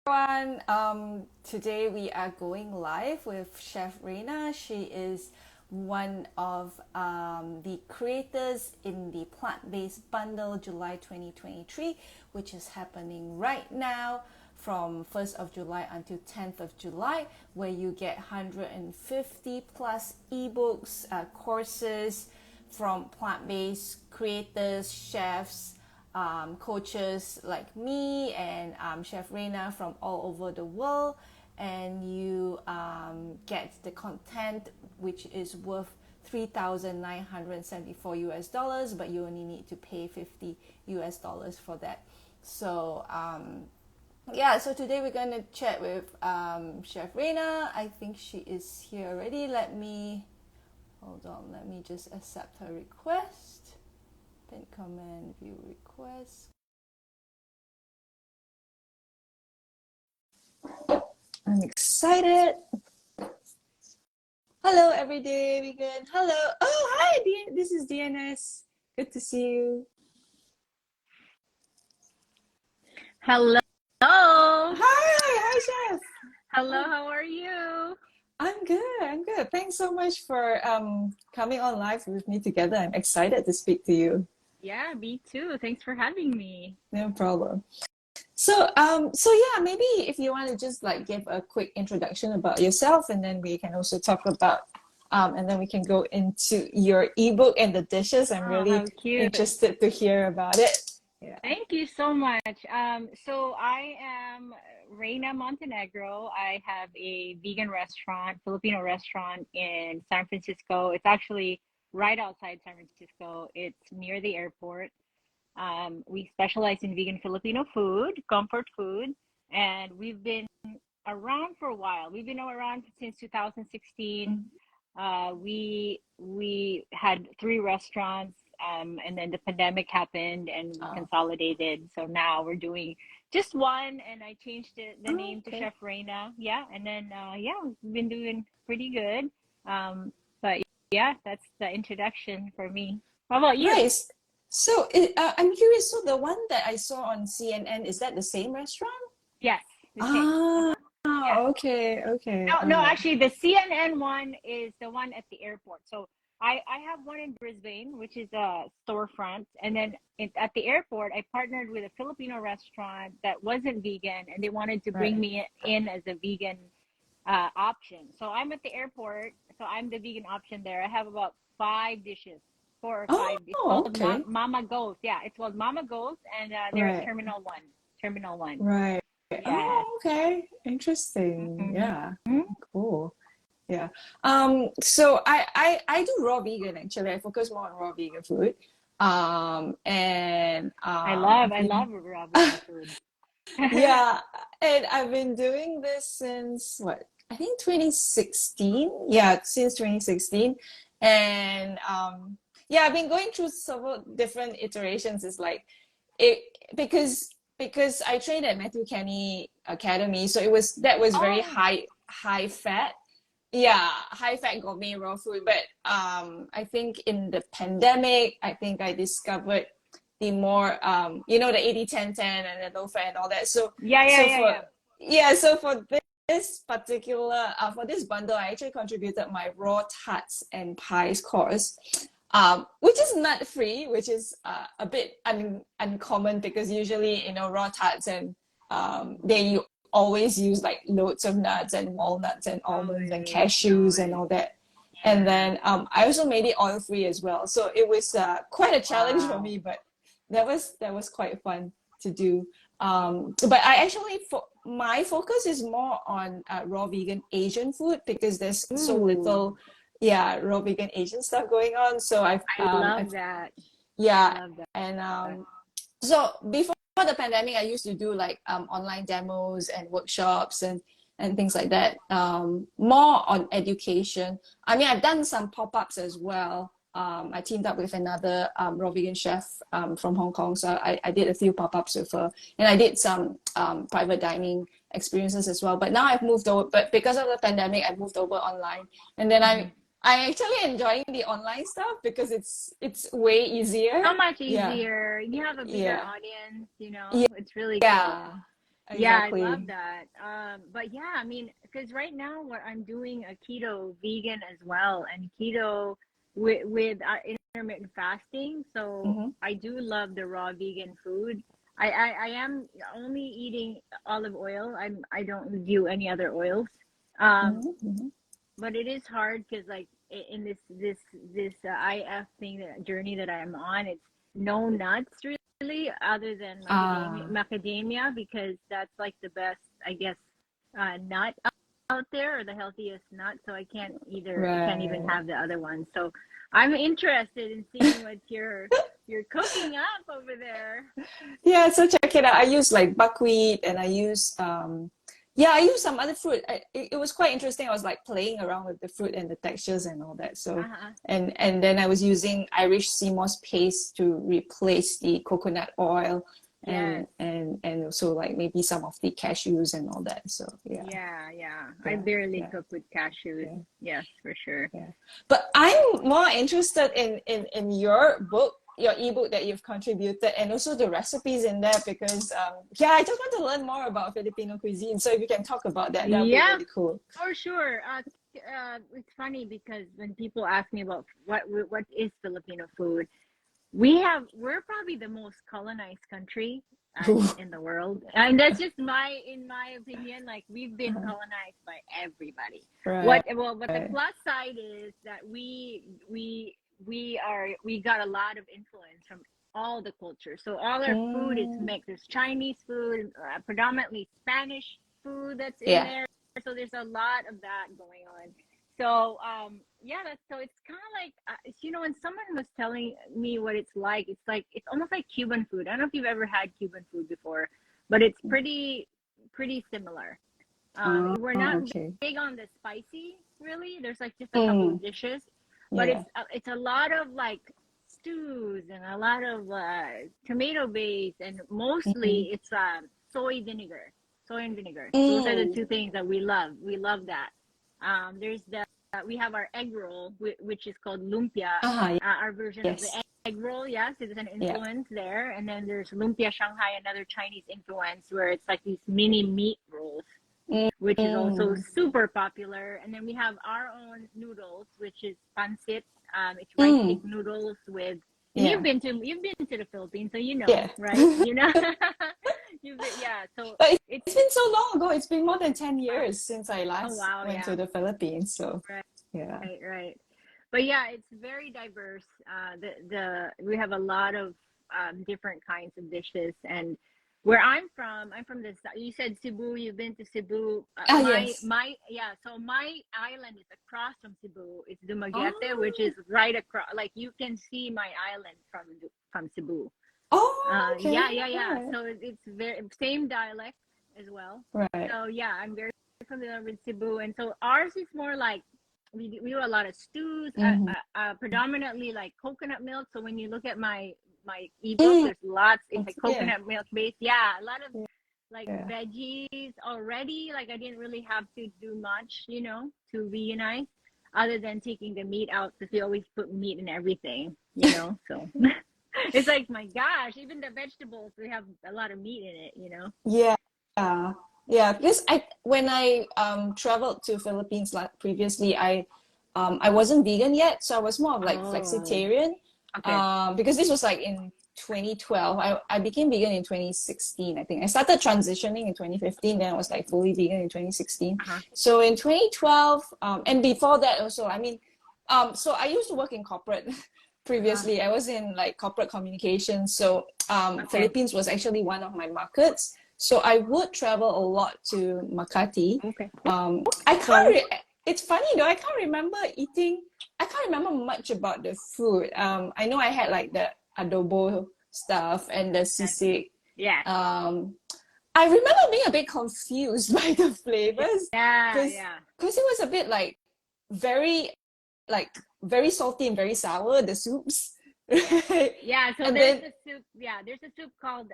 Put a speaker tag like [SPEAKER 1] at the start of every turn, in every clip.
[SPEAKER 1] everyone. Today we are going live with Chef Reina. She is one of the creators in the plant-based bundle July 2023, which is happening right now from 1st of July until 10th of July, where you get 150 plus ebooks, courses from plant-based creators, chefs, coaches like me and Chef Reina from all over the world, and you get the content which is worth 3,974 US dollars, but you only need to pay 50 US dollars for that. So yeah, so today we're going to chat with Chef Reina. I think she is here already. Let me just accept her request. Pin comment, view request. I'm excited. Hello, everyday vegan. Hello. Oh, hi. This is DNS. Good to see you.
[SPEAKER 2] Hello.
[SPEAKER 1] Hi, Chef.
[SPEAKER 2] Hello, how are you?
[SPEAKER 1] I'm good. Thanks so much for coming on live with me together. I'm excited to speak to you.
[SPEAKER 2] Yeah, me too. Thanks for having me.
[SPEAKER 1] No problem. So yeah, maybe if you want to just like give a quick introduction about yourself, and then we can also talk about, and then we can go into your ebook and the dishes. I'm
[SPEAKER 2] Oh,
[SPEAKER 1] really
[SPEAKER 2] how cute.
[SPEAKER 1] interested to hear about it. Yeah.
[SPEAKER 2] Thank you so much. So I am Reina Montenegro. I have a vegan restaurant, Filipino restaurant in San Francisco. It's actually right outside San Francisco. It's near the airport. We specialize in vegan Filipino food, comfort food, and we've been around for a while. We've been around since 2016. We had three restaurants, and then the pandemic happened, and we
[SPEAKER 1] Oh.
[SPEAKER 2] consolidated. So now we're doing just one, and I changed the name to
[SPEAKER 1] Okay.
[SPEAKER 2] Chef Reina. Yeah, and then yeah, we've been doing pretty good. But yeah, that's the introduction for me. How about you?
[SPEAKER 1] Nice. So I'm curious. So the one that I saw on CNN, is that the same restaurant?
[SPEAKER 2] Yes, the same.
[SPEAKER 1] Ah,
[SPEAKER 2] Yeah.
[SPEAKER 1] okay.
[SPEAKER 2] No,
[SPEAKER 1] All
[SPEAKER 2] no,
[SPEAKER 1] right.
[SPEAKER 2] actually, the CNN one is the one at the airport. So I have one in Brisbane, which is a storefront. And then at the airport, I partnered with a Filipino restaurant that wasn't vegan, and they wanted to bring
[SPEAKER 1] Right.
[SPEAKER 2] me in as a vegan option. So I'm at the airport. So I'm the vegan option there. I have about five dishes, four or
[SPEAKER 1] Oh,
[SPEAKER 2] five. It's called
[SPEAKER 1] okay.
[SPEAKER 2] Mama Ghost. Yeah, it's called Mama Ghost, and they're at
[SPEAKER 1] Right.
[SPEAKER 2] Terminal One. Terminal One.
[SPEAKER 1] Right.
[SPEAKER 2] Yeah.
[SPEAKER 1] Oh, okay. Interesting. Yeah.
[SPEAKER 2] Mhm.
[SPEAKER 1] Cool. Yeah. So I do raw vegan actually. I focus more on raw vegan food. And I've
[SPEAKER 2] I
[SPEAKER 1] been
[SPEAKER 2] love raw vegan food.
[SPEAKER 1] yeah, and I've been doing this since what? I think 2016. Yeah, since 2016. And yeah, I've been going through several different iterations. It's like it because I trained at Matthew Kenny Academy, so that was very
[SPEAKER 2] Oh,
[SPEAKER 1] high fat. Yeah, high fat gourmet raw food. But I think in the pandemic, I think I discovered the more the 80-10-10 and the low fat and all that. So
[SPEAKER 2] yeah, yeah,
[SPEAKER 1] so
[SPEAKER 2] yeah,
[SPEAKER 1] for
[SPEAKER 2] yeah.
[SPEAKER 1] yeah, so for this particular for this bundle, I actually contributed my raw tarts and pies course, which is nut free, which is a bit uncommon because usually raw tarts and they always use like loads of nuts and walnuts and almonds and
[SPEAKER 2] Totally,
[SPEAKER 1] cashews and
[SPEAKER 2] totally.
[SPEAKER 1] all that. And
[SPEAKER 2] Yeah.
[SPEAKER 1] then I also made it oil free as well. So it was quite a challenge for
[SPEAKER 2] Wow.
[SPEAKER 1] me, but that was quite fun to do. But I actually my focus is more on raw vegan Asian food because there's so
[SPEAKER 2] Ooh,
[SPEAKER 1] little, yeah, raw vegan Asian stuff going on. So
[SPEAKER 2] I
[SPEAKER 1] I've
[SPEAKER 2] love that. I
[SPEAKER 1] yeah,
[SPEAKER 2] love that.
[SPEAKER 1] and so before the pandemic, I used to do like online demos and workshops and things like that. More on education. I mean, I've done some pop-ups as well. I teamed up with another raw vegan chef from Hong Kong, so I did a few pop-ups with her, and I did some private dining experiences as well. But now I've moved over. But because of the pandemic, I moved over online, and then
[SPEAKER 2] Mhm.
[SPEAKER 1] I actually enjoying the online stuff because it's way easier.
[SPEAKER 2] So much
[SPEAKER 1] Yeah,
[SPEAKER 2] easier. You have a bigger
[SPEAKER 1] yeah,
[SPEAKER 2] audience,
[SPEAKER 1] yeah,
[SPEAKER 2] It's really
[SPEAKER 1] yeah.
[SPEAKER 2] cool. Yeah, I
[SPEAKER 1] exactly.
[SPEAKER 2] love that. But yeah, I mean, because right now what I'm doing a keto vegan as well, and keto with intermittent fasting. So
[SPEAKER 1] Mm-hmm.
[SPEAKER 2] I do love the raw vegan food. I am only eating olive oil. I don't do any other oils. Um,
[SPEAKER 1] Mm-hmm.
[SPEAKER 2] but it is hard because like in this IF thing, that journey that I'm on, it's no nuts really, other than
[SPEAKER 1] Ah,
[SPEAKER 2] macadamia, because that's like the best, I guess, nut out there, or the healthiest nut. So I can't even
[SPEAKER 1] right.
[SPEAKER 2] have the other one. So I'm interested in seeing what you're cooking up over there.
[SPEAKER 1] Yeah, so check it out. I use like buckwheat and I use yeah, I use some other fruit. It was quite interesting. I was like playing around with the fruit and the textures and all that. So
[SPEAKER 2] Uh-huh.
[SPEAKER 1] and then I was using Irish sea moss paste to replace the coconut oil
[SPEAKER 2] Yes.
[SPEAKER 1] and also like maybe some of the cashews and all that. So yeah,
[SPEAKER 2] Yeah, yeah. I
[SPEAKER 1] yeah,
[SPEAKER 2] barely
[SPEAKER 1] yeah,
[SPEAKER 2] cook with cashews.
[SPEAKER 1] yeah.
[SPEAKER 2] Yes, for sure.
[SPEAKER 1] Yeah. But I'm more interested in your book, your ebook that you've contributed, and also the recipes in there because, yeah, I just want to learn more about Filipino cuisine. So if you can talk about that, that would be
[SPEAKER 2] Yeah,
[SPEAKER 1] really cool.
[SPEAKER 2] for sure. It's funny because when people ask me about what is Filipino food, we're probably the most colonized country in the world, and that's just in my opinion. Like, we've been colonized by everybody.
[SPEAKER 1] Right.
[SPEAKER 2] But the plus side is that we got a lot of influence from all the cultures. So all our food is
[SPEAKER 1] Mm,
[SPEAKER 2] mixed. There's Chinese food, predominantly Spanish food that's in
[SPEAKER 1] yeah.
[SPEAKER 2] there. So there's a lot of that going on. So yeah, that's so it's kind of like when someone was telling me what it's like it's almost like Cuban food. I don't know if you've ever had Cuban food before, but it's pretty similar.
[SPEAKER 1] Oh,
[SPEAKER 2] We're not
[SPEAKER 1] okay.
[SPEAKER 2] big on the spicy, really. There's like just a couple
[SPEAKER 1] Mm,
[SPEAKER 2] of dishes, but
[SPEAKER 1] yeah.
[SPEAKER 2] it's a lot of like stews and a lot of tomato base, and
[SPEAKER 1] Mm,
[SPEAKER 2] mostly it's soy and vinegar. Those are the
[SPEAKER 1] mm.
[SPEAKER 2] two things that we love. We love that. There's the we have our egg roll, which is called lumpia,
[SPEAKER 1] Ah,
[SPEAKER 2] our version of the
[SPEAKER 1] yes.
[SPEAKER 2] egg roll. Yes, there's an
[SPEAKER 1] Yeah.
[SPEAKER 2] influence there, and then there's lumpia Shanghai, another Chinese influence, where it's like these mini meat rolls,
[SPEAKER 1] Mm,
[SPEAKER 2] which is also
[SPEAKER 1] mm,
[SPEAKER 2] super popular. And then we have our own noodles, which is pancit. It's rice cake
[SPEAKER 1] mm.
[SPEAKER 2] noodles with, and
[SPEAKER 1] Yeah.
[SPEAKER 2] you've been to the Philippines, so you know,
[SPEAKER 1] Yeah.
[SPEAKER 2] right? You know, yeah. So
[SPEAKER 1] But
[SPEAKER 2] it's
[SPEAKER 1] it's been so long ago. It's been more than 10
[SPEAKER 2] wow.
[SPEAKER 1] years since I
[SPEAKER 2] Oh
[SPEAKER 1] last
[SPEAKER 2] wow,
[SPEAKER 1] went
[SPEAKER 2] yeah,
[SPEAKER 1] to the Philippines. So,
[SPEAKER 2] right,
[SPEAKER 1] yeah.
[SPEAKER 2] right. But yeah, it's very diverse. The we have a lot of different kinds of dishes, and where I'm from this. You said Cebu. You've been to Cebu.
[SPEAKER 1] Ah, yes.
[SPEAKER 2] So my island is across from Cebu. It's Dumaguete, which
[SPEAKER 1] Oh,
[SPEAKER 2] is right across. Like, you can see my island from Cebu.
[SPEAKER 1] oh,
[SPEAKER 2] Yeah,
[SPEAKER 1] okay.
[SPEAKER 2] yeah,
[SPEAKER 1] All
[SPEAKER 2] yeah.
[SPEAKER 1] right.
[SPEAKER 2] So it's very same dialect as well.
[SPEAKER 1] Right.
[SPEAKER 2] So yeah, I'm very familiar with Cebu, and so ours is more like we do a lot of stews,
[SPEAKER 1] Mm-hmm.
[SPEAKER 2] predominantly like coconut milk. So when you look at my ebook,
[SPEAKER 1] Mm,
[SPEAKER 2] there's lots. It's like
[SPEAKER 1] yeah.
[SPEAKER 2] coconut milk based. Yeah, a lot of like
[SPEAKER 1] Yeah.
[SPEAKER 2] veggies already. Like, I didn't really have to do much, to veganize, other than taking the meat out, because we always put meat in everything. So it's like, my gosh, even the vegetables, we have a lot of meat in it.
[SPEAKER 1] Yeah. Yeah. Because when I traveled to Philippines like previously, I wasn't vegan yet, so I was more of like
[SPEAKER 2] Oh,
[SPEAKER 1] flexitarian.
[SPEAKER 2] okay.
[SPEAKER 1] Because this was like in 2012. I became vegan in 2016, I think. I started transitioning in 2015, then I was like fully vegan in 2016.
[SPEAKER 2] Uh-huh.
[SPEAKER 1] So in 2012, and before that also, I mean, so I used to work in corporate
[SPEAKER 2] Uh-huh.
[SPEAKER 1] previously. I was in like corporate communications. So
[SPEAKER 2] Okay.
[SPEAKER 1] Philippines was actually one of my markets. So I would travel a lot to Makati.
[SPEAKER 2] Okay.
[SPEAKER 1] I can't.
[SPEAKER 2] So,
[SPEAKER 1] It's funny though. I can't remember eating. I can't remember much about the food. I know I had like the adobo stuff and the
[SPEAKER 2] yes,
[SPEAKER 1] sisig.
[SPEAKER 2] yes.
[SPEAKER 1] Um, I remember being a bit confused by the flavors
[SPEAKER 2] Yeah,
[SPEAKER 1] because
[SPEAKER 2] yeah.
[SPEAKER 1] it was a bit very like very salty and very sour. The soups,
[SPEAKER 2] Yes.
[SPEAKER 1] right?
[SPEAKER 2] Yeah, so
[SPEAKER 1] And then
[SPEAKER 2] there's a soup called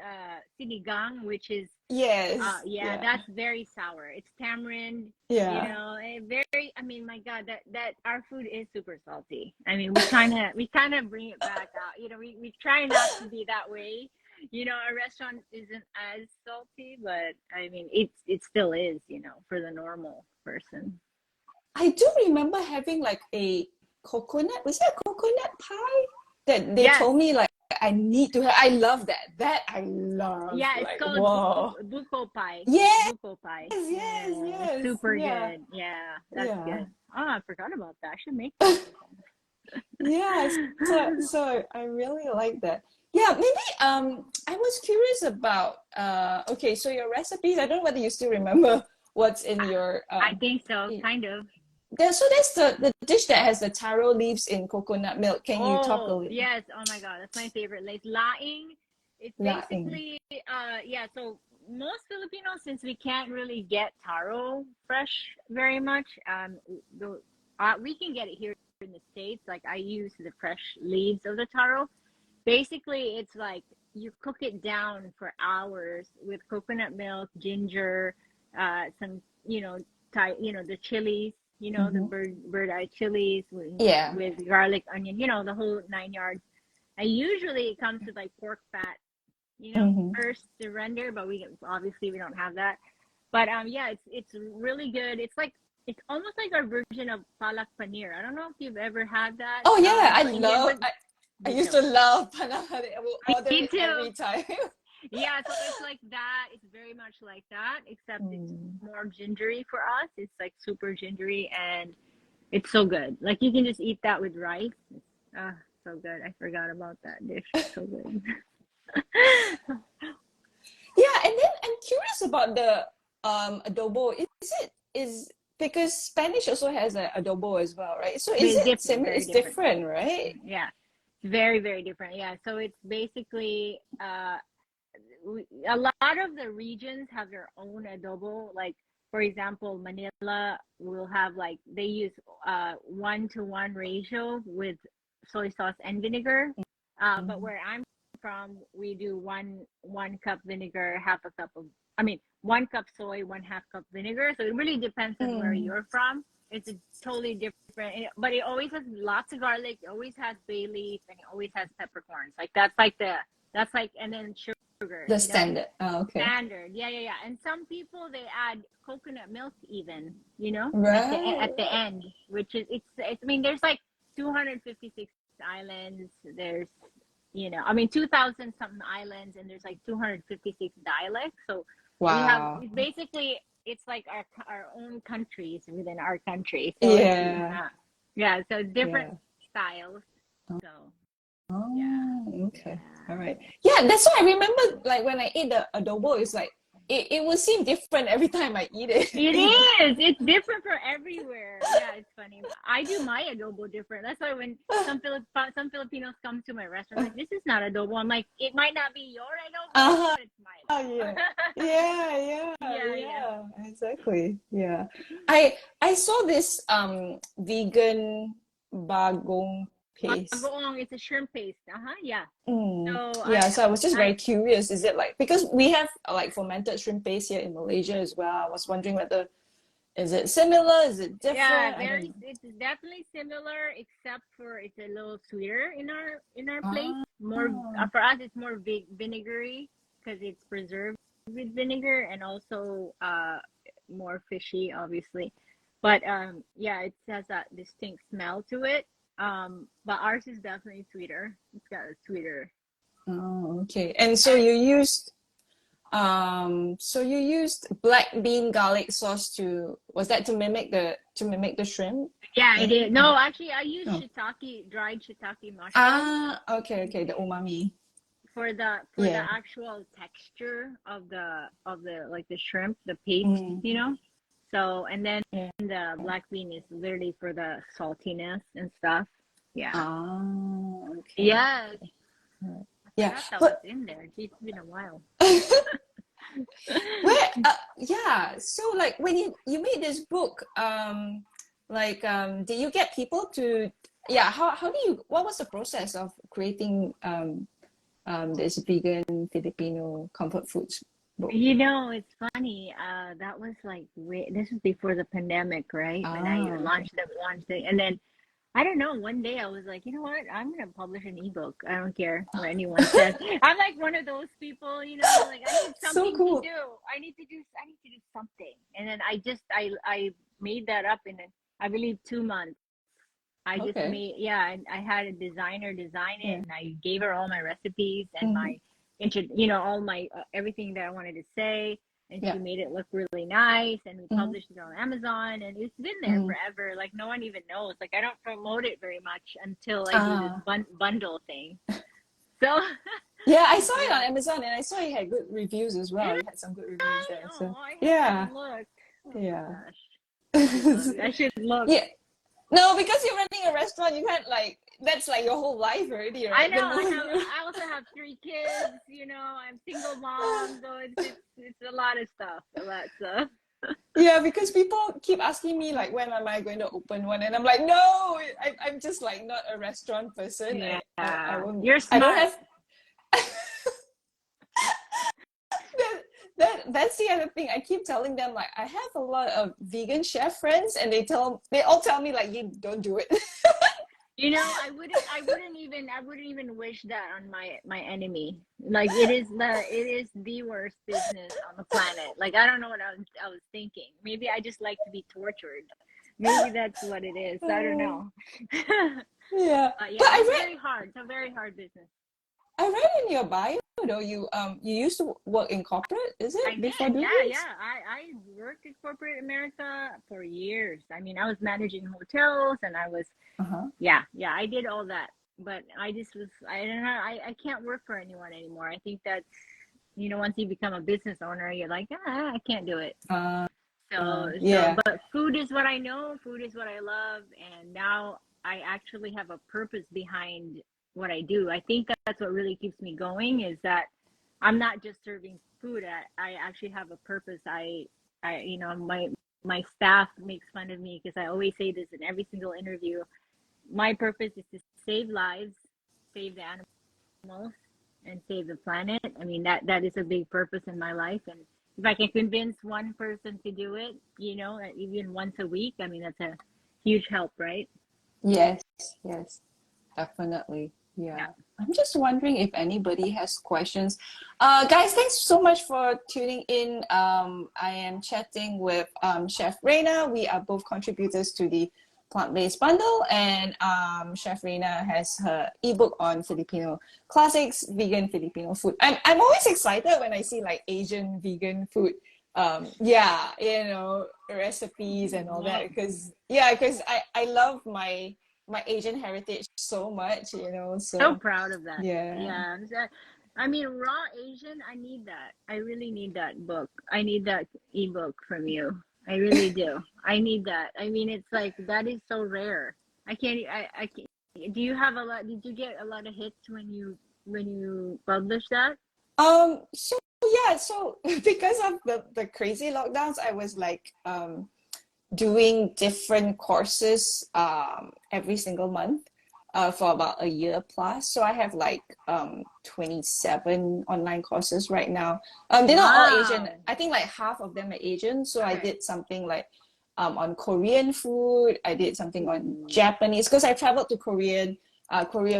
[SPEAKER 2] sinigang, which is
[SPEAKER 1] yes,
[SPEAKER 2] yeah,
[SPEAKER 1] yeah,
[SPEAKER 2] that's very sour. It's tamarind,
[SPEAKER 1] yeah.
[SPEAKER 2] very, I mean, my God, that our food is super salty. I mean, we kind of bring it back out. We try not to be that way. you know, a restaurant isn't as salty, but I mean, it still is, you know, for the normal person.
[SPEAKER 1] I do remember having like a coconut, was it a coconut pie that they
[SPEAKER 2] Yes.
[SPEAKER 1] told me like I need to have. I love that. That I love.
[SPEAKER 2] Yeah, it's
[SPEAKER 1] Like,
[SPEAKER 2] called
[SPEAKER 1] whoa.
[SPEAKER 2] buko pie.
[SPEAKER 1] Yes,
[SPEAKER 2] Buko pie.
[SPEAKER 1] yes,
[SPEAKER 2] Yeah, it's
[SPEAKER 1] yes.
[SPEAKER 2] super
[SPEAKER 1] Yeah,
[SPEAKER 2] good. Yeah, that's
[SPEAKER 1] yeah.
[SPEAKER 2] good. Oh, I forgot about that. I should make that
[SPEAKER 1] Yeah,
[SPEAKER 2] sometime.
[SPEAKER 1] so I really like that. Yeah, maybe I was curious about okay, so your recipes, I don't know whether you still remember what's in your
[SPEAKER 2] I think so, kind of.
[SPEAKER 1] so that's the dish that has the taro leaves in coconut milk. Can you talk a
[SPEAKER 2] Oh,
[SPEAKER 1] little
[SPEAKER 2] yes. Oh my God, that's my favorite. Like laing, it's
[SPEAKER 1] laing?
[SPEAKER 2] basically yeah, so most Filipinos, since we can't really get taro fresh very much, the we can get it here in the States. Like I use the fresh leaves of the taro. Basically, it's like you cook it down for hours with coconut milk, ginger, some, you know, the chilies, you know, the
[SPEAKER 1] Mm-hmm.
[SPEAKER 2] bird eye chilies
[SPEAKER 1] Yeah.
[SPEAKER 2] with garlic, onion, you know, the whole 9 yards. And usually it comes with like pork fat, you know,
[SPEAKER 1] Mm-hmm.
[SPEAKER 2] first to render, but we obviously we don't have that. But yeah, it's really good. It's almost like our version of palak paneer. I don't know if you've ever had that
[SPEAKER 1] Oh yeah,
[SPEAKER 2] in Indian, but
[SPEAKER 1] I
[SPEAKER 2] me
[SPEAKER 1] used
[SPEAKER 2] too.
[SPEAKER 1] to love panang curry. I will order
[SPEAKER 2] Me
[SPEAKER 1] it
[SPEAKER 2] too.
[SPEAKER 1] every time.
[SPEAKER 2] Yeah, so it's like that. It's very much like that, except it's
[SPEAKER 1] Mm.
[SPEAKER 2] more gingery for us. It's like super gingery and it's so good. Like you can just eat that with rice. It's so good. I forgot about that dish. So good.
[SPEAKER 1] Yeah, and then I'm curious about the adobo. Is because Spanish also has an adobo as well, right? So
[SPEAKER 2] But
[SPEAKER 1] is
[SPEAKER 2] it's
[SPEAKER 1] it
[SPEAKER 2] different,
[SPEAKER 1] similar?
[SPEAKER 2] very
[SPEAKER 1] It's
[SPEAKER 2] different.
[SPEAKER 1] different, right?
[SPEAKER 2] Yeah. It's very, very different. Yeah. So it's basically a lot of the regions have their own adobo. Like for example, Manila will have like they use 1-to-1 ratio with soy sauce and vinegar. But
[SPEAKER 1] Mm.
[SPEAKER 2] where I'm from, we do one cup vinegar, half a cup of I mean 1 cup soy, 1/2 cup vinegar. So it really depends on where
[SPEAKER 1] Mm.
[SPEAKER 2] you're from. It's a totally different, but it always has lots of garlic. It always has bay leaf, and it always has peppercorns. Like that's like and then sugar,
[SPEAKER 1] The
[SPEAKER 2] you know,
[SPEAKER 1] standard. Oh, okay.
[SPEAKER 2] standard. Yeah, yeah, yeah. And some people they add coconut milk even, you know,
[SPEAKER 1] Right.
[SPEAKER 2] at the end, which is it's I mean there's like 256 islands. There's you know, I mean 2000 something islands and there's like 256 dialects. So we have
[SPEAKER 1] Wow.
[SPEAKER 2] basically it's like our own countries within our country. So it's
[SPEAKER 1] Yeah.
[SPEAKER 2] yeah, so different
[SPEAKER 1] Yeah.
[SPEAKER 2] styles. So yeah.
[SPEAKER 1] Oh, okay. All
[SPEAKER 2] Yeah.
[SPEAKER 1] right. Yeah, that's why I remember like when I eat the adobo, it's like it will seem different every time I eat it.
[SPEAKER 2] It is. It's different for everywhere. Yeah, it's funny. I do my adobo different. That's why when some Filipinos come to my restaurant, like this is not adobo. I'm like, it might not be your adobo,
[SPEAKER 1] Uh-huh.
[SPEAKER 2] but it's my
[SPEAKER 1] Yeah.
[SPEAKER 2] adobo.
[SPEAKER 1] Yeah, yeah,
[SPEAKER 2] Yeah, yeah.
[SPEAKER 1] yeah. Exactly. Yeah. I saw this vegan bagong paste.
[SPEAKER 2] Bagoong, it's a shrimp paste. Uh-huh, yeah.
[SPEAKER 1] Mm.
[SPEAKER 2] So
[SPEAKER 1] Yeah, so I was just
[SPEAKER 2] I
[SPEAKER 1] very curious. Is it like because we have like fermented shrimp paste here in Malaysia as well. I was wondering whether is it similar? Is it
[SPEAKER 2] yeah,
[SPEAKER 1] different? I don't
[SPEAKER 2] very
[SPEAKER 1] know.
[SPEAKER 2] it's definitely similar except for it's a little sweeter in our place.
[SPEAKER 1] Ah,
[SPEAKER 2] More for us it's more vinegary because it's preserved with vinegar and also more fishy obviously. But yeah, it has that distinct smell to it. But ours is definitely sweeter. It's got a sweeter.
[SPEAKER 1] oh, okay. And so you used black bean garlic sauce to was that to mimic the shrimp,
[SPEAKER 2] Yeah, it
[SPEAKER 1] right?
[SPEAKER 2] is. No, actually I use
[SPEAKER 1] Oh.
[SPEAKER 2] shiitake, dried shiitake mushroom
[SPEAKER 1] Ah, okay, okay, the umami.
[SPEAKER 2] for the
[SPEAKER 1] Yeah.
[SPEAKER 2] actual texture of the like the shrimp, the paste,
[SPEAKER 1] Mm,
[SPEAKER 2] you know. So and then
[SPEAKER 1] yeah.
[SPEAKER 2] the black bean is literally for the saltiness and stuff. Yeah.
[SPEAKER 1] Ah, okay.
[SPEAKER 2] Yes.
[SPEAKER 1] Right.
[SPEAKER 2] I
[SPEAKER 1] Yeah.
[SPEAKER 2] forgot that was
[SPEAKER 1] But
[SPEAKER 2] in there. Gee, it's been a while.
[SPEAKER 1] where yeah, so like when you made this book, like did you get people to yeah, how do you what was the process of creating this vegan Filipino comfort foods book?
[SPEAKER 2] You know, it's funny. That was like this was before the pandemic, right? When I
[SPEAKER 1] Ah, okay.
[SPEAKER 2] launched it, and then I don't know. One day I was like, you know what? I'm gonna publish an ebook. I don't care what anyone says. I'm like one of those people, like I need
[SPEAKER 1] So
[SPEAKER 2] something to
[SPEAKER 1] cool.
[SPEAKER 2] do. I need to do something. And then I made that up in I believe 2 months. I just
[SPEAKER 1] Okay.
[SPEAKER 2] made, yeah, I had a designer design it,
[SPEAKER 1] Yeah.
[SPEAKER 2] and I gave her all my recipes and
[SPEAKER 1] Hmm.
[SPEAKER 2] my all my everything that I wanted to say, and she
[SPEAKER 1] Yeah.
[SPEAKER 2] made it look really nice, and we
[SPEAKER 1] Hmm.
[SPEAKER 2] published it on Amazon, and it's been there
[SPEAKER 1] Hmm.
[SPEAKER 2] forever. Like no one even knows. Like I don't promote it very much until I do this
[SPEAKER 1] Ah.
[SPEAKER 2] bundle thing. So
[SPEAKER 1] Yeah, I saw it on
[SPEAKER 2] yeah,
[SPEAKER 1] Amazon and I saw you had good reviews as
[SPEAKER 2] did
[SPEAKER 1] well. You had some good reviews
[SPEAKER 2] I?
[SPEAKER 1] there. So
[SPEAKER 2] Oh, I
[SPEAKER 1] yeah.
[SPEAKER 2] haven't looked. Oh my
[SPEAKER 1] Yeah.
[SPEAKER 2] gosh, I should look. I should look.
[SPEAKER 1] Yeah. No, because you're running a restaurant, you can't like that's like your whole life already,
[SPEAKER 2] I
[SPEAKER 1] right?
[SPEAKER 2] know
[SPEAKER 1] The
[SPEAKER 2] I
[SPEAKER 1] moment
[SPEAKER 2] have
[SPEAKER 1] you
[SPEAKER 2] I also have 3 kids, I'm single mom, so it's a lot of stuff. A lot of stuff.
[SPEAKER 1] Yeah, because people keep asking me like when am I going to open one, and I'm like, no, I'm just like not a restaurant person. I
[SPEAKER 2] Yeah.
[SPEAKER 1] won't.
[SPEAKER 2] You're
[SPEAKER 1] I don't
[SPEAKER 2] smart.
[SPEAKER 1] have that's the other thing. I keep telling them like I have a lot of vegan chef friends, and they all tell me like you don't do it.
[SPEAKER 2] I wouldn't even wish that on my enemy. Like it is the worst business on the planet. Like I don't know what I was thinking. Maybe I just like to be tortured. Maybe that's what it is. I don't know.
[SPEAKER 1] Yeah, but
[SPEAKER 2] Yeah, it's very hard. It's a very hard business.
[SPEAKER 1] I read in your bio though you used to work in corporate, is
[SPEAKER 2] I
[SPEAKER 1] it, before
[SPEAKER 2] did,
[SPEAKER 1] doing
[SPEAKER 2] yeah,
[SPEAKER 1] this?
[SPEAKER 2] yeah. I worked in corporate America for years. I mean, I was managing hotels, and I was,
[SPEAKER 1] Uh-huh.
[SPEAKER 2] yeah, I did all that. But I don't know, I can't work for anyone anymore. I think that's, once you become a business owner, you're like, I can't do it.
[SPEAKER 1] Uh,
[SPEAKER 2] So,
[SPEAKER 1] yeah.
[SPEAKER 2] but food is what I know, food is what I love, and now I actually have a purpose behind what I do. I think that's what really keeps me going is that I'm not just serving food. I actually have a purpose. My staff makes fun of me because I always say this in every single interview. My purpose is to save lives, save the animals, and save the planet. I mean, that is a big purpose in my life. And if I can convince one person to do it, even once a week, I mean, that's a huge help, right?
[SPEAKER 1] Yes, yes, definitely.
[SPEAKER 2] Yeah.
[SPEAKER 1] Yeah. I'm just wondering if anybody has questions. Guys, thanks so much for tuning in. I am chatting with Chef Reina. We are both contributors to the plant-based bundle, and Chef Reina has her ebook on Filipino classics, vegan Filipino food. I'm always excited when I see like Asian vegan food. Yeah, recipes and all
[SPEAKER 2] Wow.
[SPEAKER 1] that because I love my Asian heritage so much,
[SPEAKER 2] So
[SPEAKER 1] so
[SPEAKER 2] proud of that.
[SPEAKER 1] yeah.
[SPEAKER 2] Yeah. I mean, raw Asian, I need that. I really need that book. I need that ebook from you. I really do. I need that. I mean, it's like that is so rare. I can't. I can't. Do you have a lot? Did you get a lot of hits when you published that?
[SPEAKER 1] So yeah, so because of the crazy lockdowns, I was like doing different courses every single month for about a year plus. So I have like 27 online courses right now. They're not all Asian.
[SPEAKER 2] Wow.
[SPEAKER 1] I think like half of them are Asian. So I
[SPEAKER 2] Okay.
[SPEAKER 1] did something like on Korean food. I did something on
[SPEAKER 2] Ooh.
[SPEAKER 1] Japanese because I traveled to Korea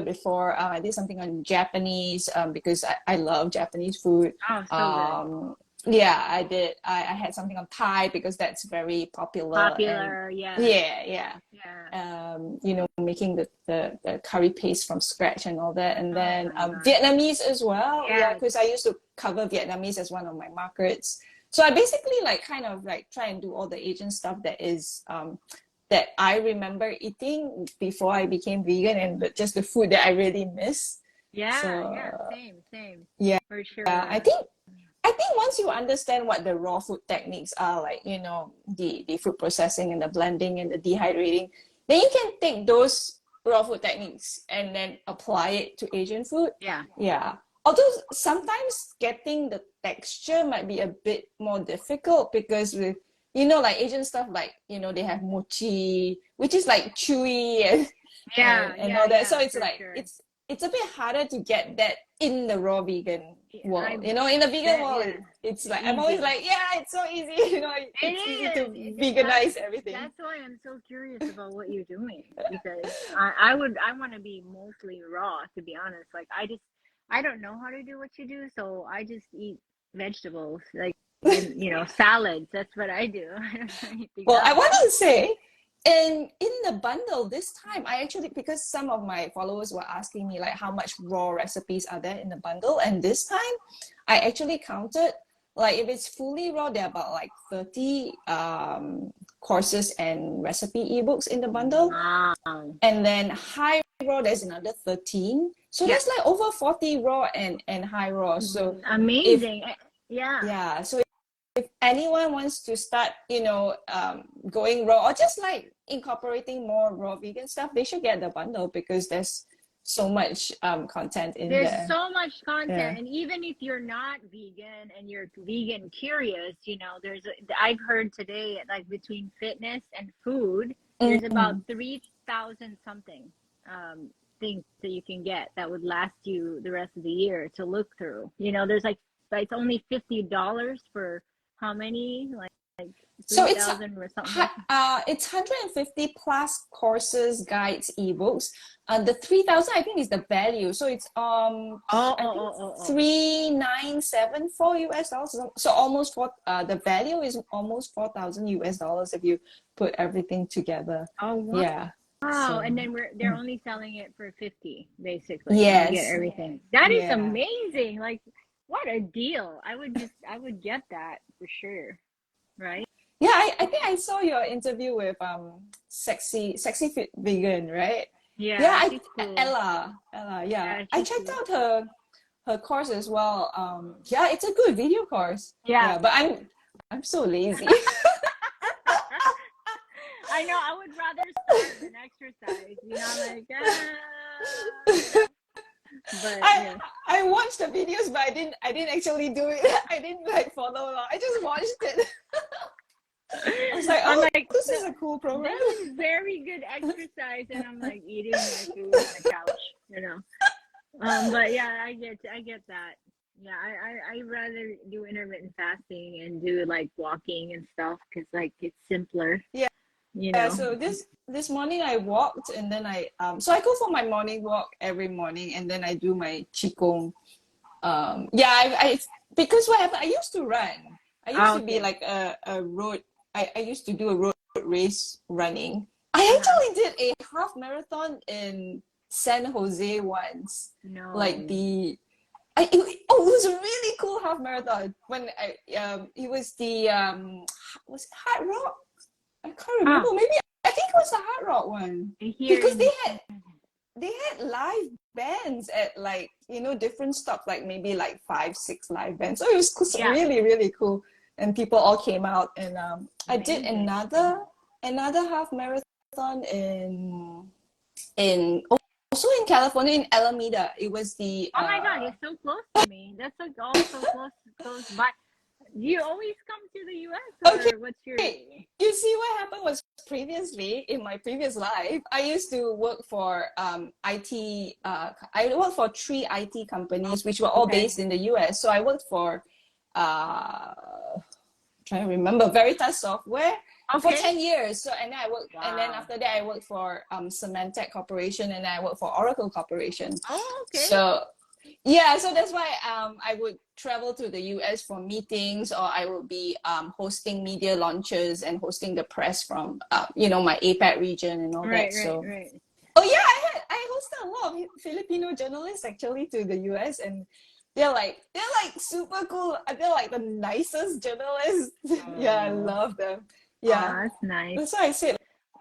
[SPEAKER 1] before. I did something on Japanese because I love Japanese food.
[SPEAKER 2] Oh, so good.
[SPEAKER 1] Um, yeah, I did. I had something on Thai because that's very popular. And
[SPEAKER 2] Popular. Yes.
[SPEAKER 1] yeah, yeah.
[SPEAKER 2] Yeah.
[SPEAKER 1] Making the curry paste from scratch and all that. And
[SPEAKER 2] Oh
[SPEAKER 1] then
[SPEAKER 2] my God.
[SPEAKER 1] Vietnamese as well. Yeah,
[SPEAKER 2] Yes.
[SPEAKER 1] because I used to cover Vietnamese as one of my markets. So I basically like kind of like try and do all the Asian stuff that I remember eating before I became vegan, and just the food that I really miss.
[SPEAKER 2] Yeah. Yeah.
[SPEAKER 1] So
[SPEAKER 2] Same.
[SPEAKER 1] yeah,
[SPEAKER 2] For
[SPEAKER 1] I
[SPEAKER 2] sure.
[SPEAKER 1] think once you understand what the raw food techniques are, like, the food processing and the blending and the dehydrating, then you can take those raw food techniques and then apply it to Asian food.
[SPEAKER 2] Yeah.
[SPEAKER 1] Yeah. Although sometimes getting the texture might be a bit more difficult because with, like Asian stuff, like, they have mochi, which is like chewy and
[SPEAKER 2] Yeah.
[SPEAKER 1] all that.
[SPEAKER 2] Yeah.
[SPEAKER 1] So it's
[SPEAKER 2] For
[SPEAKER 1] like
[SPEAKER 2] sure.
[SPEAKER 1] it's it's a bit harder to get that in the raw vegan
[SPEAKER 2] I
[SPEAKER 1] world. You know, in the vegan
[SPEAKER 2] bet,
[SPEAKER 1] world,
[SPEAKER 2] yeah,
[SPEAKER 1] it's like I'm always
[SPEAKER 2] easy.
[SPEAKER 1] like, yeah, it's so easy. You know,
[SPEAKER 2] It
[SPEAKER 1] it's easy to
[SPEAKER 2] is.
[SPEAKER 1] veganize everything.
[SPEAKER 2] That's why I'm so curious about what you're doing, because I want to be mostly raw, to be honest. Like I don't know how to do what you do, so I just eat vegetables, like salads. That's what I do. I don't know anything
[SPEAKER 1] Well, I
[SPEAKER 2] else.
[SPEAKER 1] wanted to say, in the bundle this time, I actually, because some of my followers were asking me like how much raw recipes are there in the bundle, and this time I actually counted, like if it's fully raw, there are about like 30 courses and recipe ebooks in the bundle,
[SPEAKER 2] Wow.
[SPEAKER 1] and then high raw there's another 13. So
[SPEAKER 2] Yeah.
[SPEAKER 1] there's like over 40 raw and high raw. So if
[SPEAKER 2] Amazing. Yeah.
[SPEAKER 1] yeah, so if anyone wants to start, going raw or just like incorporating more raw vegan stuff, they should get the bundle because there's so much content in
[SPEAKER 2] There's
[SPEAKER 1] there.
[SPEAKER 2] so much
[SPEAKER 1] Yeah.
[SPEAKER 2] content, and even if you're not vegan and you're vegan curious, I've heard today, like between fitness and food, there's about
[SPEAKER 1] Mm.
[SPEAKER 2] 3,000 something things that you can get that would last you the rest of the year to look through. There's like it's only $50 for how many? Like
[SPEAKER 1] So it's
[SPEAKER 2] 3,000 or something.
[SPEAKER 1] it's 150 plus courses, guides, ebooks. The 3,000 I think is the value. So it's I think
[SPEAKER 2] Oh.
[SPEAKER 1] 3,974 US dollars. So almost the value is almost 4,000 US dollars if you put everything together.
[SPEAKER 2] Oh, wow.
[SPEAKER 1] Yeah.
[SPEAKER 2] Wow,
[SPEAKER 1] So
[SPEAKER 2] and then they're
[SPEAKER 1] mm.
[SPEAKER 2] only selling it for 50 basically, and you get
[SPEAKER 1] Yes.
[SPEAKER 2] everything. That is
[SPEAKER 1] Yeah.
[SPEAKER 2] amazing. Like, what a deal. I would get that for sure, right?
[SPEAKER 1] Yeah, I think I saw your interview with sexy fit vegan, right? Yeah,
[SPEAKER 2] Yeah, she's cool.
[SPEAKER 1] Ella, yeah.
[SPEAKER 2] Yeah,
[SPEAKER 1] I
[SPEAKER 2] she's
[SPEAKER 1] checked
[SPEAKER 2] cool.
[SPEAKER 1] out her course as well. Yeah, it's a good video course.
[SPEAKER 2] Yeah.
[SPEAKER 1] Yeah, but I'm so lazy.
[SPEAKER 2] I know, I would rather starve than exercise, like, but
[SPEAKER 1] I
[SPEAKER 2] yeah.
[SPEAKER 1] I watched the videos, but I didn't actually do it. I didn't like follow along. I just watched it. I was like,
[SPEAKER 2] I'm
[SPEAKER 1] oh,
[SPEAKER 2] like,
[SPEAKER 1] this is a cool program.
[SPEAKER 2] this is very good exercise, and I'm like eating my food on the couch. But yeah, I get that. Yeah, I rather do intermittent fasting and do like walking and stuff because like it's simpler.
[SPEAKER 1] Yeah.
[SPEAKER 2] You
[SPEAKER 1] Yeah,
[SPEAKER 2] know.
[SPEAKER 1] so this morning I walked and then so I go for my morning walk every morning and then I do my qigong. Yeah, I because what happened, I used to run. I used
[SPEAKER 2] Oh,
[SPEAKER 1] to be
[SPEAKER 2] okay.
[SPEAKER 1] like a road. I used to do a road race running. I
[SPEAKER 2] Uh-huh.
[SPEAKER 1] actually did a half marathon in San Jose once. Like
[SPEAKER 2] No.
[SPEAKER 1] it was a really cool half marathon when it was the was it Hard Rock? I can't remember.
[SPEAKER 2] Ah,
[SPEAKER 1] Maybe I think it was the Hard Rock one
[SPEAKER 2] here
[SPEAKER 1] because
[SPEAKER 2] in
[SPEAKER 1] they had live bands at like different stops, like maybe like 5, 6 live bands. So it was
[SPEAKER 2] yeah,
[SPEAKER 1] really really cool, and people all came out. And I did
[SPEAKER 2] amazing.
[SPEAKER 1] another half marathon in also in California in Alameda. It was the
[SPEAKER 2] Oh my God, you're so close to me. That's like all so close by. Do you always come to the US
[SPEAKER 1] okay.
[SPEAKER 2] or what's your?
[SPEAKER 1] You see, what happened was previously in my previous life, I used to work for IT. I worked for 3 IT companies, which were all
[SPEAKER 2] Okay.
[SPEAKER 1] based in the US. So I worked for, trying to remember, Veritas Software for
[SPEAKER 2] Okay.
[SPEAKER 1] 10 years. So and then
[SPEAKER 2] Wow.
[SPEAKER 1] after that, I worked for Symantec Corporation, and I worked for Oracle Corporation.
[SPEAKER 2] Oh, okay.
[SPEAKER 1] So yeah, so that's why I would travel to the US for meetings, or I would be hosting media launches and hosting the press from my APAC region and all that. So
[SPEAKER 2] Right.
[SPEAKER 1] oh yeah, I hosted a lot of Filipino journalists actually to the US, and they're like super cool. They're like the nicest journalists. Yeah, I
[SPEAKER 2] Oh,
[SPEAKER 1] love them.
[SPEAKER 2] oh,
[SPEAKER 1] Yeah,
[SPEAKER 2] that's nice.
[SPEAKER 1] that's why I said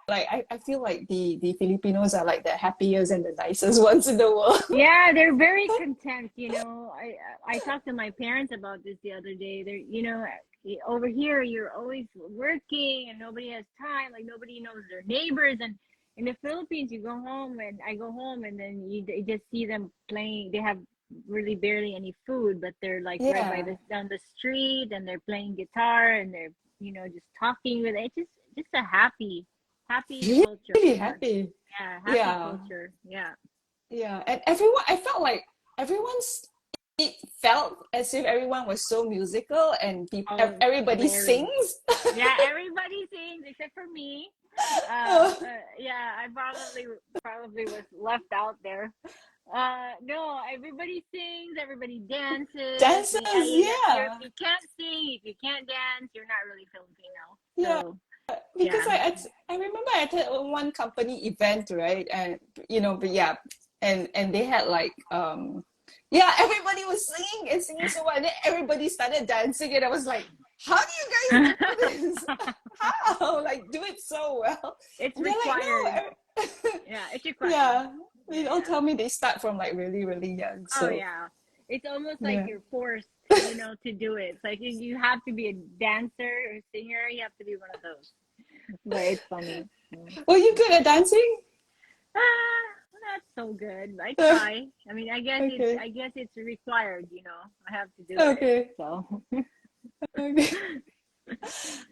[SPEAKER 1] like I feel like the Filipinos are like the happiest and the nicest ones in the world.
[SPEAKER 2] Yeah, they're very content. I talked to my parents about this the other day. Over here you're always working and nobody has time. Like nobody knows their neighbors. And in the Philippines, you go home and I go home and then you just see them playing. They have really barely any food, but they're like right by
[SPEAKER 1] Yeah.
[SPEAKER 2] down the street and they're playing guitar and they're just talking with it. Just a happy culture
[SPEAKER 1] Really
[SPEAKER 2] over.
[SPEAKER 1] happy.
[SPEAKER 2] Yeah, happy
[SPEAKER 1] Yeah.
[SPEAKER 2] culture. Yeah.
[SPEAKER 1] Yeah, and everyone, I felt like everyone's, it felt as if everyone was so musical and people,
[SPEAKER 2] Oh,
[SPEAKER 1] everybody
[SPEAKER 2] very.
[SPEAKER 1] sings.
[SPEAKER 2] Yeah, everybody sings except for me. Yeah, I probably was left out there. No, everybody sings, everybody dances.
[SPEAKER 1] Dancers,
[SPEAKER 2] If
[SPEAKER 1] yeah.
[SPEAKER 2] you can't sing, if you can't dance, you're not really Filipino.
[SPEAKER 1] Yeah,
[SPEAKER 2] So
[SPEAKER 1] because
[SPEAKER 2] yeah,
[SPEAKER 1] I remember I attended one company event, right? And but yeah, and they had like yeah, everybody was singing and singing so well, and then everybody started dancing, and I was like, how do you guys do this? How? Like do it so well.
[SPEAKER 2] it's
[SPEAKER 1] And they're like,
[SPEAKER 2] required.
[SPEAKER 1] no.
[SPEAKER 2] Yeah, it's required.
[SPEAKER 1] Yeah. They all
[SPEAKER 2] Yeah.
[SPEAKER 1] tell me they start from like really, really young.
[SPEAKER 2] Oh
[SPEAKER 1] So
[SPEAKER 2] yeah. It's almost like
[SPEAKER 1] yeah.
[SPEAKER 2] you're forced, to do it. It's like you have to be a dancer or singer. You have to be one of those. But it's funny.
[SPEAKER 1] Were you good at dancing?
[SPEAKER 2] Not so good. I try. I mean,
[SPEAKER 1] Okay.
[SPEAKER 2] I guess it's required. I have to do it.
[SPEAKER 1] Okay.
[SPEAKER 2] So
[SPEAKER 1] Okay.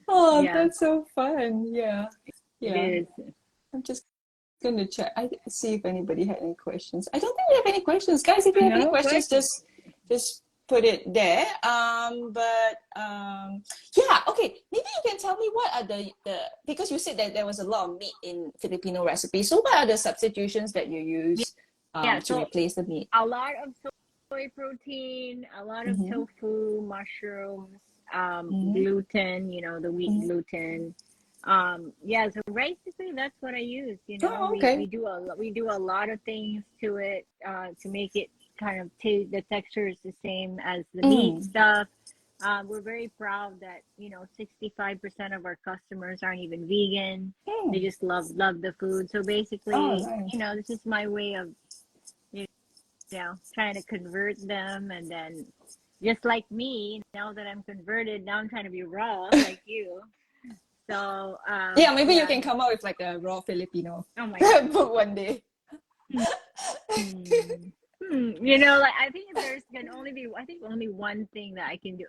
[SPEAKER 1] Oh,
[SPEAKER 2] yeah,
[SPEAKER 1] that's so fun. Yeah.
[SPEAKER 2] it
[SPEAKER 1] Yeah.
[SPEAKER 2] is.
[SPEAKER 1] I'm just gonna check. I see if anybody had any questions. I don't think we have any questions, guys. If you have any
[SPEAKER 2] No
[SPEAKER 1] questions,
[SPEAKER 2] question.
[SPEAKER 1] just put it there. Yeah. Okay. Maybe you can tell me what are the because you said that there was a lot of meat in Filipino recipes. So what are the substitutions that you use
[SPEAKER 2] Yeah.
[SPEAKER 1] to
[SPEAKER 2] So
[SPEAKER 1] replace the meat?
[SPEAKER 2] a lot of soy protein, a lot of
[SPEAKER 1] Mm-hmm.
[SPEAKER 2] tofu, mushrooms,
[SPEAKER 1] Mm-hmm.
[SPEAKER 2] gluten. The wheat
[SPEAKER 1] Mm-hmm.
[SPEAKER 2] gluten. Yeah. So basically, that's what I use.
[SPEAKER 1] Oh,
[SPEAKER 2] We
[SPEAKER 1] okay.
[SPEAKER 2] do a lot of things to it to make it kind of taste. The texture is the same as the meat
[SPEAKER 1] Mm.
[SPEAKER 2] stuff. We're very proud that 65% of our customers aren't even vegan. They
[SPEAKER 1] Mm.
[SPEAKER 2] just love the food. So
[SPEAKER 1] Oh,
[SPEAKER 2] basically,
[SPEAKER 1] nice.
[SPEAKER 2] this is my way of you trying to convert them, and then just like me, now that I'm converted, now I'm trying to be raw like you. So
[SPEAKER 1] Yeah, maybe you
[SPEAKER 2] yeah.
[SPEAKER 1] can come up with like a raw Filipino
[SPEAKER 2] Oh my God.
[SPEAKER 1] book one day.
[SPEAKER 2] Hmm. Like I think I think only one thing that I can do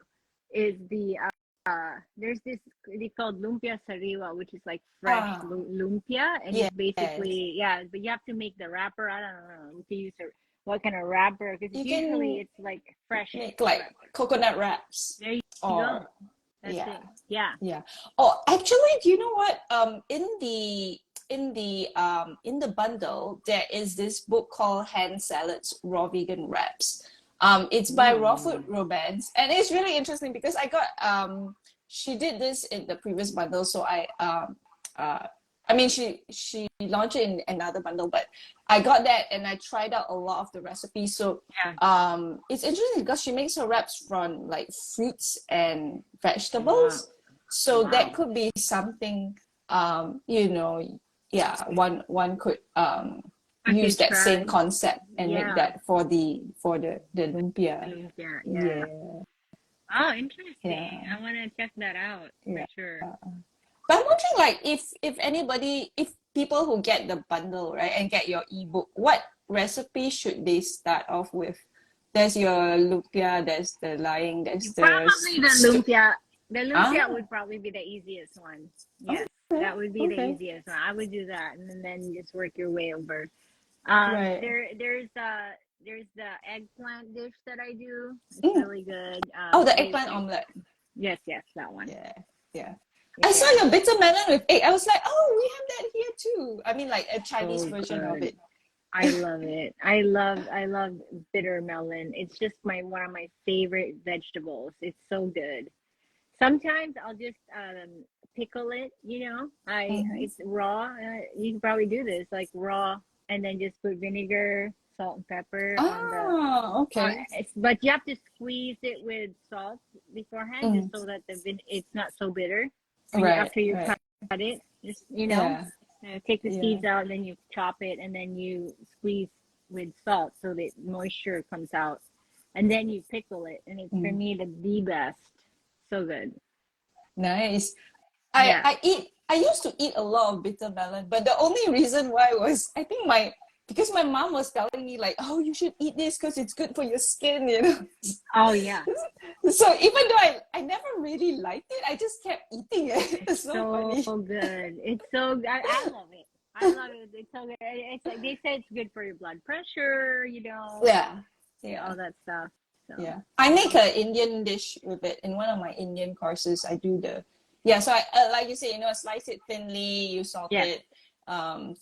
[SPEAKER 2] is there's this they called lumpia sariwa, which is like fresh
[SPEAKER 1] Ah,
[SPEAKER 2] lumpia, and it's
[SPEAKER 1] yes.
[SPEAKER 2] basically, yeah, but you have to make the wrapper. I don't know if you use what kind of wrapper, because
[SPEAKER 1] You
[SPEAKER 2] usually
[SPEAKER 1] can
[SPEAKER 2] it's like fresh
[SPEAKER 1] make like
[SPEAKER 2] wrapper.
[SPEAKER 1] coconut wraps
[SPEAKER 2] There you go.
[SPEAKER 1] or
[SPEAKER 2] That's
[SPEAKER 1] yeah,
[SPEAKER 2] it. Yeah.
[SPEAKER 1] yeah. Oh, actually, do you know what? In the bundle, there is this book called Hand Salads Raw Vegan Wraps. It's by Raw Food
[SPEAKER 2] Ooh.
[SPEAKER 1] Romance, and it's really interesting because I got she did this in the previous bundle, so uh I mean she launched it in another bundle, but I got that and I tried out a lot of the recipes. So
[SPEAKER 2] Yeah.
[SPEAKER 1] it's interesting because she makes her wraps from like fruits and
[SPEAKER 2] Wow.
[SPEAKER 1] vegetables. So that
[SPEAKER 2] Wow.
[SPEAKER 1] could be something yeah, one could
[SPEAKER 2] I
[SPEAKER 1] use
[SPEAKER 2] could
[SPEAKER 1] that same
[SPEAKER 2] try.
[SPEAKER 1] concept and make
[SPEAKER 2] Yeah.
[SPEAKER 1] that for the lumpia.
[SPEAKER 2] Lumpia. Yeah.
[SPEAKER 1] Yeah,
[SPEAKER 2] Oh, interesting.
[SPEAKER 1] yeah,
[SPEAKER 2] I want to check that out for
[SPEAKER 1] yeah.
[SPEAKER 2] sure.
[SPEAKER 1] But I'm wondering, like, if people who get the bundle, right, and get your ebook, what recipe should they start off with? There's your lumpia, there's the lying, there's the
[SPEAKER 2] Probably the
[SPEAKER 1] stew.
[SPEAKER 2] lumpia. The lumpia
[SPEAKER 1] Ah,
[SPEAKER 2] would probably be the easiest one. Yes,
[SPEAKER 1] okay,
[SPEAKER 2] that would be the
[SPEAKER 1] okay,
[SPEAKER 2] easiest one. I would do that, and then just work your way over.
[SPEAKER 1] right.
[SPEAKER 2] There's the eggplant dish that I do. It's
[SPEAKER 1] Mm.
[SPEAKER 2] really good.
[SPEAKER 1] Oh, the eggplant omelette.
[SPEAKER 2] Yes, that one.
[SPEAKER 1] Yeah, yeah. I saw
[SPEAKER 2] Yeah,
[SPEAKER 1] your bitter melon with egg. I was like, oh, we have that here too. I mean, like a Chinese
[SPEAKER 2] so
[SPEAKER 1] version of
[SPEAKER 2] good.
[SPEAKER 1] it.
[SPEAKER 2] I love it. I love bitter melon. It's just my one of my favorite vegetables. It's so good. Sometimes I'll just pickle it.
[SPEAKER 1] Mm-hmm.
[SPEAKER 2] It's raw. You can probably do this like raw, and then just put vinegar, salt, and pepper on the
[SPEAKER 1] Ah,
[SPEAKER 2] on.
[SPEAKER 1] okay.
[SPEAKER 2] But you have to squeeze it with salt beforehand, just
[SPEAKER 1] Mm.
[SPEAKER 2] so that it's not so bitter. When you
[SPEAKER 1] Right,
[SPEAKER 2] after you
[SPEAKER 1] right.
[SPEAKER 2] cut it, just
[SPEAKER 1] Yeah,
[SPEAKER 2] take the
[SPEAKER 1] yeah.
[SPEAKER 2] seeds out, and then you chop it, and then you squeeze with salt so that moisture comes out, and then you pickle it, and it's for
[SPEAKER 1] Mm.
[SPEAKER 2] me the best. So good.
[SPEAKER 1] Nice.
[SPEAKER 2] Yeah.
[SPEAKER 1] I used to eat a lot of bitter melon, but the only reason why was I think because my mom was telling me like, oh, you should eat this because it's good for your skin, you know.
[SPEAKER 2] Oh yeah.
[SPEAKER 1] So even though I never really liked it, I just kept eating it.
[SPEAKER 2] It's
[SPEAKER 1] It's so
[SPEAKER 2] so
[SPEAKER 1] funny.
[SPEAKER 2] good. It's so I love it. I love it. It's so good. It's like they say it's good for your blood pressure,
[SPEAKER 1] Yeah, yeah.
[SPEAKER 2] all that stuff. So
[SPEAKER 1] Yeah, I make an Indian dish with it in one of my Indian courses. I do so I like you say, slice it thinly, you salt
[SPEAKER 2] yeah.
[SPEAKER 1] it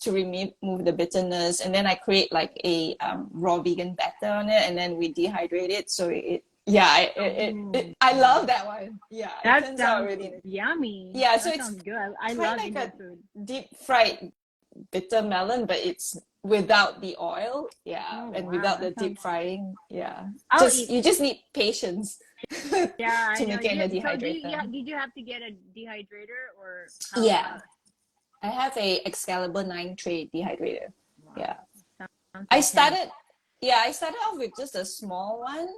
[SPEAKER 1] to remove the bitterness, and then I create like a raw vegan batter on it, and then we dehydrate it. So I love that one. Yeah, it
[SPEAKER 2] That
[SPEAKER 1] turns out
[SPEAKER 2] sounds
[SPEAKER 1] really nice.
[SPEAKER 2] yummy.
[SPEAKER 1] Yeah, so
[SPEAKER 2] That
[SPEAKER 1] it's
[SPEAKER 2] sounds good. I
[SPEAKER 1] kind of
[SPEAKER 2] love
[SPEAKER 1] like
[SPEAKER 2] Indian
[SPEAKER 1] a
[SPEAKER 2] food.
[SPEAKER 1] deep fried bitter melon, but it's without the oil,
[SPEAKER 2] Oh
[SPEAKER 1] and
[SPEAKER 2] wow,
[SPEAKER 1] without
[SPEAKER 2] that
[SPEAKER 1] the
[SPEAKER 2] sounds.
[SPEAKER 1] deep frying,
[SPEAKER 2] I'll eat.
[SPEAKER 1] you just need patience
[SPEAKER 2] Yeah, I
[SPEAKER 1] to
[SPEAKER 2] know.
[SPEAKER 1] make it in a
[SPEAKER 2] So do you?
[SPEAKER 1] dehydrator.
[SPEAKER 2] Did you have to get a dehydrator or how?
[SPEAKER 1] Yeah, I have a Excalibur 9 tray dehydrator.
[SPEAKER 2] Wow,
[SPEAKER 1] Yeah,
[SPEAKER 2] sounds
[SPEAKER 1] I
[SPEAKER 2] intense.
[SPEAKER 1] started I started off with just a small one.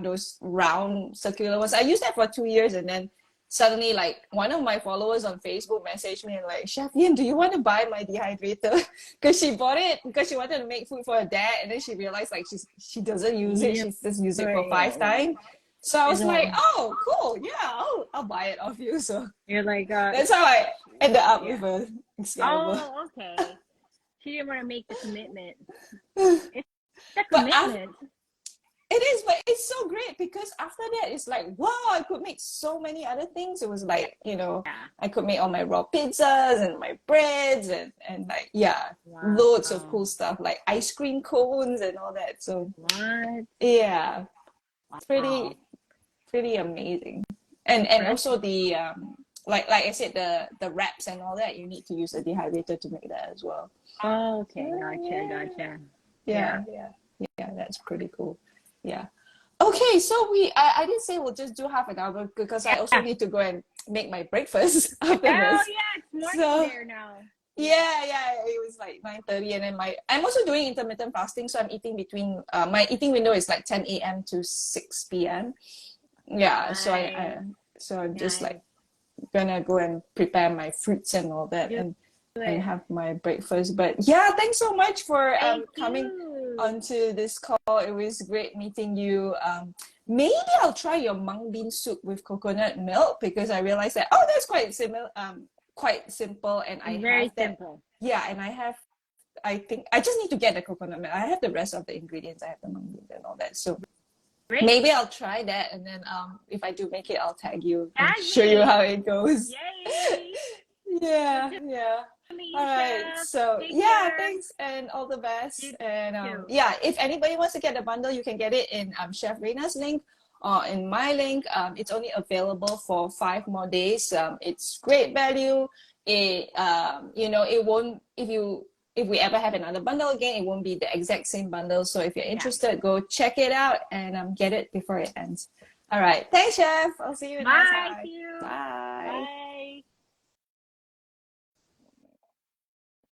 [SPEAKER 1] Those round circular ones. I used that for 2 years, and then suddenly, like, one of my followers on Facebook messaged me and like, Chef Ian, do you want to buy my dehydrator? Because she bought it because she wanted to make food for her dad, and then she realized like she doesn't use it.
[SPEAKER 2] Yeah,
[SPEAKER 1] She's just used it for
[SPEAKER 2] yeah,
[SPEAKER 1] 5 times. So I
[SPEAKER 2] it's
[SPEAKER 1] was like,
[SPEAKER 2] all.
[SPEAKER 1] oh, cool, yeah, I'll buy it off you. So
[SPEAKER 2] You're like,
[SPEAKER 1] that's how I ended up
[SPEAKER 2] yeah.
[SPEAKER 1] with a Excalibur.
[SPEAKER 2] Oh, okay. She didn't want to make the commitment. It's a
[SPEAKER 1] But after,
[SPEAKER 2] commitment.
[SPEAKER 1] it is, but it's so great because after that, it's like, wow, I could make so many other things. It was like,
[SPEAKER 2] Yeah.
[SPEAKER 1] I could make all my raw pizzas and my breads and like,
[SPEAKER 2] Wow.
[SPEAKER 1] loads of cool stuff like ice cream cones and all that. So,
[SPEAKER 2] What?
[SPEAKER 1] yeah,
[SPEAKER 2] Wow.
[SPEAKER 1] pretty, pretty amazing. And also the, like I said, the wraps and all that, you need to use a dehydrator to make that as well.
[SPEAKER 2] Oh, okay. Gotcha. Yeah.
[SPEAKER 1] Yeah, that's pretty cool. Yeah. Okay, so I didn't say we'll just do half an hour because I also
[SPEAKER 2] Yeah.
[SPEAKER 1] need to go and make my breakfast after
[SPEAKER 2] Oh,
[SPEAKER 1] this.
[SPEAKER 2] yeah. It's morning
[SPEAKER 1] So
[SPEAKER 2] there now.
[SPEAKER 1] yeah, it was like 9:30, and then I'm also doing intermittent fasting, so I'm eating between my eating window is like 10 a.m. to 6 p.m. Yeah,
[SPEAKER 2] Nice.
[SPEAKER 1] so I'm just
[SPEAKER 2] Nice.
[SPEAKER 1] like gonna go and prepare my fruits and all that
[SPEAKER 2] Do
[SPEAKER 1] and
[SPEAKER 2] it.
[SPEAKER 1] have my breakfast. But yeah, thanks so much for
[SPEAKER 2] Thank
[SPEAKER 1] coming
[SPEAKER 2] you.
[SPEAKER 1] onto this call. It was great meeting you. Maybe I'll try your mung bean soup with coconut milk because I realized that that's quite similar, quite simple, and I
[SPEAKER 2] It's
[SPEAKER 1] have
[SPEAKER 2] very
[SPEAKER 1] that.
[SPEAKER 2] simple.
[SPEAKER 1] Yeah, and I think I just need to get the coconut milk. I have the rest of the ingredients. I have the mung beans and all that. So
[SPEAKER 2] Great.
[SPEAKER 1] maybe I'll try that, and then if I do make it, I'll tag you and
[SPEAKER 2] Tag
[SPEAKER 1] show you
[SPEAKER 2] me.
[SPEAKER 1] how it goes.
[SPEAKER 2] Yay.
[SPEAKER 1] Yeah.
[SPEAKER 2] Me,
[SPEAKER 1] All right.
[SPEAKER 2] Chef.
[SPEAKER 1] So
[SPEAKER 2] Take
[SPEAKER 1] yeah,
[SPEAKER 2] care.
[SPEAKER 1] thanks and all the best.
[SPEAKER 2] You
[SPEAKER 1] And
[SPEAKER 2] too.
[SPEAKER 1] if anybody wants to get the bundle, you can get it in Chef Reina's link or in my link. It's only available for 5 more days. It's great value. It won't if we ever have another bundle again, it won't be the exact same bundle. So if you're interested, go check it out and get it before it ends. All right. Thanks, Chef. I'll see you next
[SPEAKER 2] Bye.
[SPEAKER 1] time.
[SPEAKER 2] See you.
[SPEAKER 1] Bye.